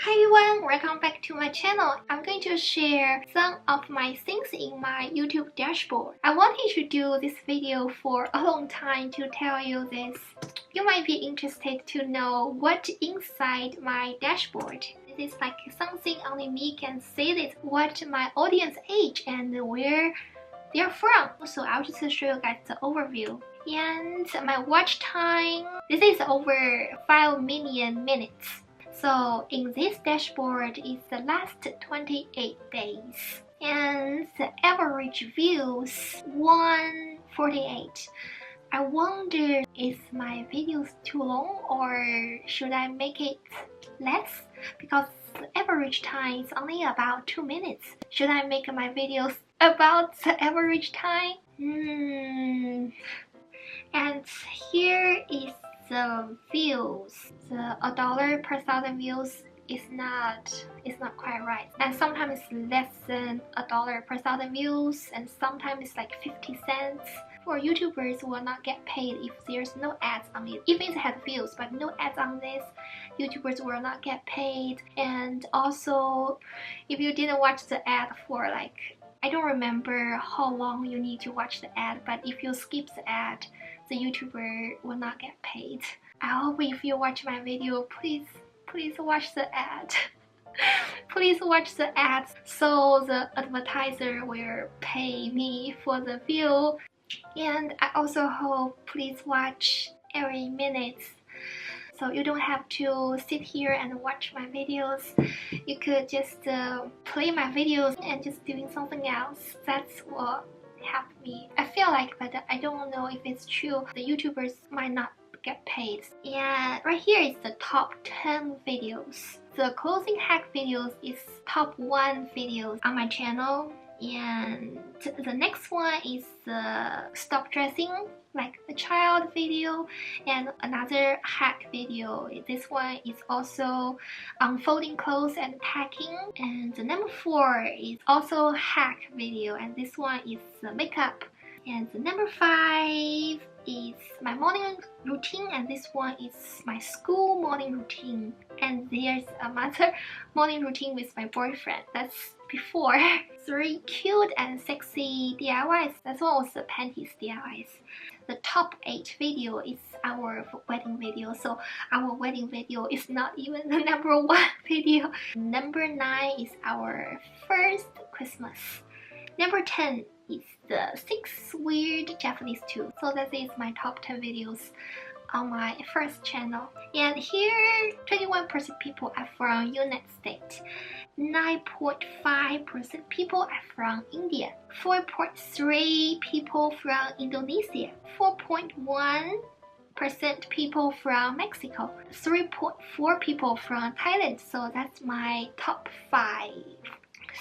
Hi everyone, welcome back to my channel. I'm going to share some of my things in my YouTube dashboard. I wanted to do this video for a long time to tell you this. You might be interested to know what's inside my dashboard. This is like something only me can say this, what my audience age and where they're from. So I'll just show you guys the overview. And my watch time, this is over 5 million minutes. So in this dashboard is the last 28 days. And the average views 148. I wonder is my videos too long or should I make it less? Because the average time is only about 2 minutes. Should I make my videos about the average time? And here is the views. The $1 per 1,000 views is not quite right. And sometimes it's less than $1 per 1,000 views, and sometimes it's like 50 cents. For YouTubers will not get paid if there's no ads on it. Even if it has views but no ads on this, YouTubers will not get paid. And also, if you didn't watch the ad for like, I don't remember how long you need to watch the ad, but if you skip the ad, the YouTuber will not get paid. I hope if you watch my video, please watch the ad. Please watch the ads so the advertiser will pay me for the view. And I also hope please watch every minute, so you don't have to sit here and watch my videos. You could just play my videos and just doing something else. That's what helped me. I feel like, but I don't know if it's true, the YouTubers might not get paid. And right here is the top 10 videos. The clothing hack videos is top 1 videos on my channel. And the next one is the stop dressing, like a child video, and another hack video. This one is also unfolding clothes and packing. And the number 4 is also hack video, and this one is the makeup. And the number 5 is my morning routine, and this one is my school morning routine. And there's another morning routine with my boyfriend. That's before. 3 cute and sexy DIYs. That one was the panties DIYs. The top 8 video is our wedding video, so our wedding video is not even the number 1 video. Number 9 is our first Christmas. Number 10 is the 6 weird Japanese tools. So that is my top 10 videos on my first channel. And here 21% people are from United States, 9.5% people are from India, 4.3 people from Indonesia, 4.1% people from Mexico, 3.4 people from Thailand. So that's my top 5.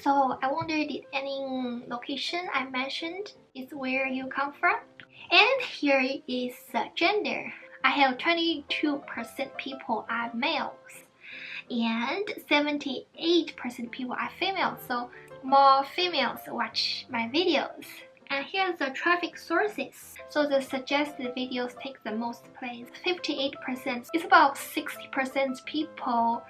So I wonder, did any location I mentioned is where you come from? And here is the gender. I have 22% people are males and 78% people are females, so more females watch my videos. And here's the traffic sources. So the suggested videos take the most place. 58%. It's about 60% people.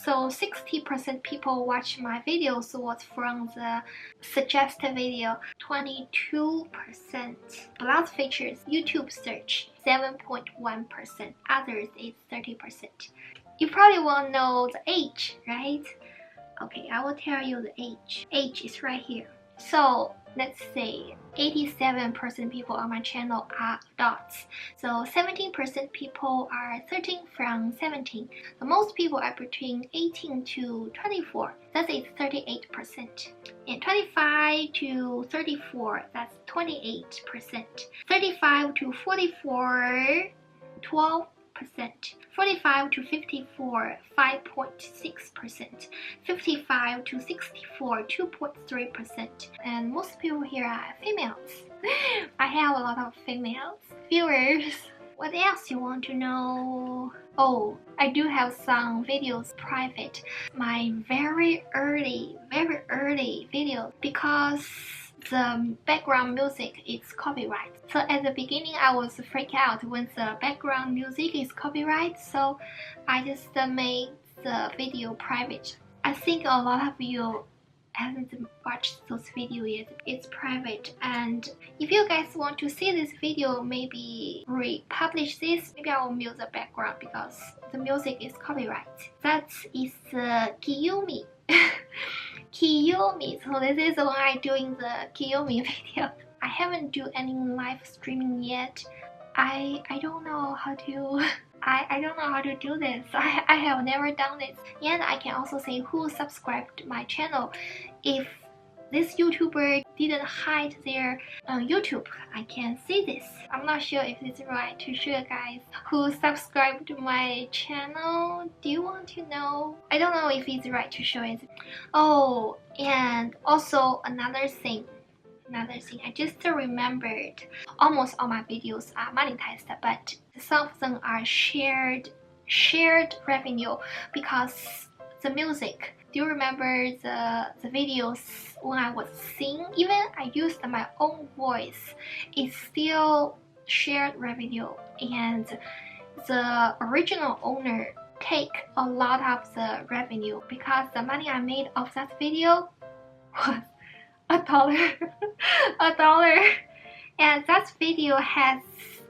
So 60% people watch my videos was from the suggested video. 22% blouse features, YouTube search, 7.1%. Others is 30%. You probably want to know the age, right? Okay, I will tell you the age. Age is right here. So let's say 87% people on my channel are adults. So 17% people are 13 from 17. The most people are between 18 to 24. That is 38%. And 25 to 34, that's 28%. 35 to 44, 12%. 45 to 54, 5.6%. 55 to 64, 2.3%. And most people here are females. I have a lot of females viewers. What else you want to know? Oh, I do have some videos private. My very early videos, because the background music is copyright. So at the beginning I was freaked out when the background music is copyright, so I just made the video private. I think a lot of you haven't watched those videos yet. It's private, and if you guys want to see this video, maybe republish this. Maybe I will mute the background because the music is copyright. That is Yumi. Yumi. So this is when I'm doing the Yumi video. I haven't do any live streaming yet. I don't know how to I don't know how to do this. I have never done this. And I can also say who subscribed to my channel. If this YouTuber didn't hide their YouTube, I can see this. I'm not sure if it's right to show you guys who subscribed to my channel. Do you want to know? I don't know if it's right to show it. Oh, and also another thing I just remembered. Almost all my videos are monetized, but some of them are shared revenue because the music. Do you remember the videos when I was singing? Even I used my own voice, it's still shared revenue, and the original owner take a lot of the revenue because the money I made off that video was $1. And that video has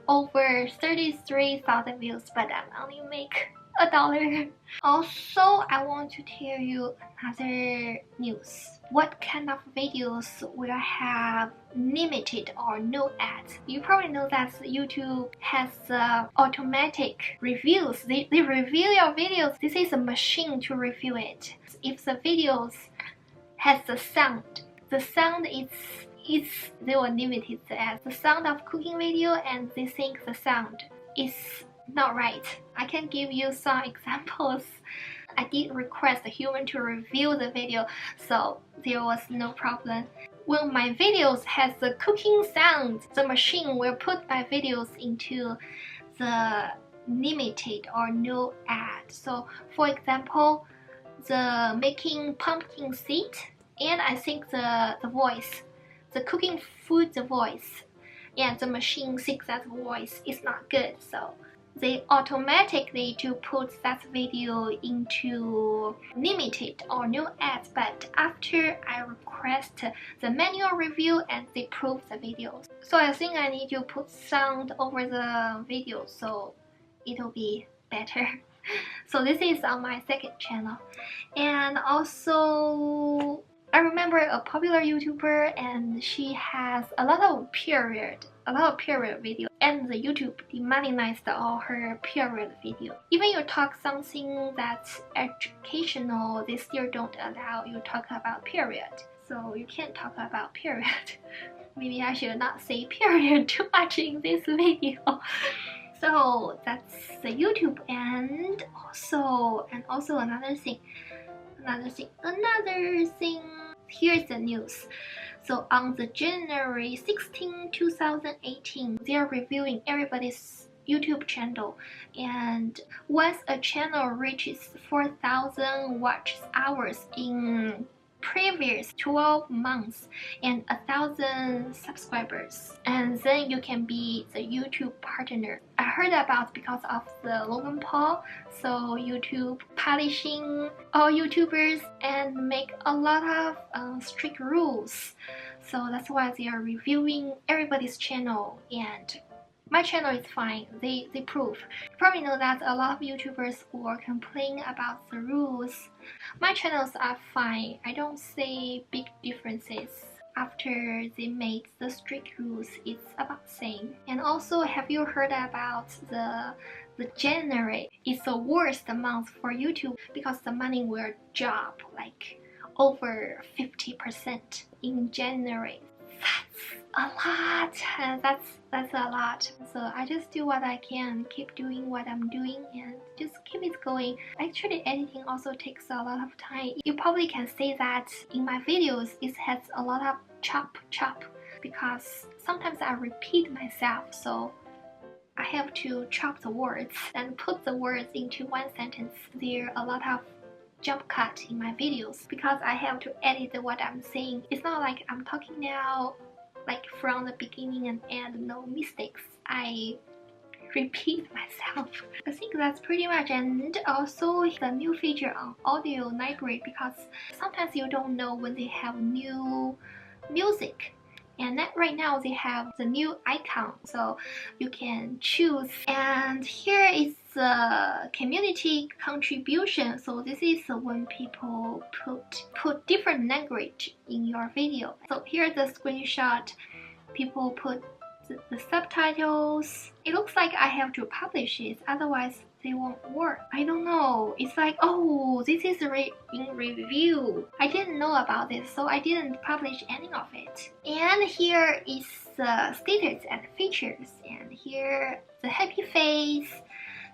over 33,000 views, but I only make $1. Also, I want to tell you another news. What kind of videos will have limited or no ads? You probably know that YouTube has automatic reviews. They review your videos. This is a machine to review it. If the videos has the sound is they will limit it as the sound of cooking video, and they think the sound is not right. I can give you some examples. I did request a human to review the video, so there was no problem. When my videos has the cooking sound, the machine will put my videos into the limited or no ad. So for example, the making pumpkin seed, and I think the voice, the cooking food, the voice, and the machine thinks that voice is not good, so they automatically to put that video into limited or no ads. But after I request the manual review, and they prove the videos, so I think I need to put sound over the video so it'll be better. So this is on my second channel. And also I remember a popular YouTuber, and she has a lot of period video, and the YouTube demonetized all her period video. Even you talk something that's educational, they still don't allow you talk about period. So you can't talk about period. Maybe I should not say period too much in this video. So that's the YouTube. And also another thing. Here's the news. So on the January 16, 2018, they are reviewing everybody's YouTube channel, and once a channel reaches 4,000 watch hours in previous 12 months and 1,000 subscribers, and then you can be the YouTube partner. I heard about because of the Logan Paul, so YouTube punishing all YouTubers and make a lot of strict rules. So that's why they are reviewing everybody's channel, and my channel is fine. They prove. You probably know that a lot of YouTubers will complain about the rules. My channels are fine. I don't see big differences. After they made the strict rules, it's about the same. And also, have you heard about the January? It's the worst month for YouTube because the money will drop like over 50% in January. That's a lot. That's a lot. So I just do what I can, keep doing what I'm doing, and just keep it going. Actually, editing also takes a lot of time. You probably can say that in my videos it has a lot of chop because sometimes I repeat myself, so I have to chop the words and put the words into one sentence. There are a lot of jump cut in my videos because I have to edit what I'm saying. It's not like I'm talking now like from the beginning and end, no mistakes. I repeat myself. I think that's pretty much, and also the new feature on audio library, because sometimes you don't know when they have new music. And right now they have the new icon, so you can choose. And here is the community contribution. So this is when people put different language in your video. So here's the screenshot. People put the subtitles. It looks like I have to publish it, otherwise they won't work. I don't know. It's like, oh, this is in review. I didn't know about this, so I didn't publish any of it. And here is the status and features. And here the happy face.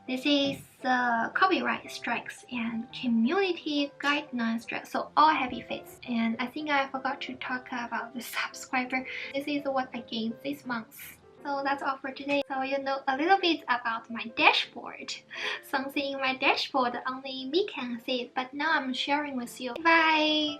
This is the copyright strikes and community guideline strikes. So all happy face. And I think I forgot to talk about the subscriber. This is what I gained this month. So that's all for today. So you know a little bit about my dashboard. Something in my dashboard only me can see it, but now I'm sharing with you. Bye!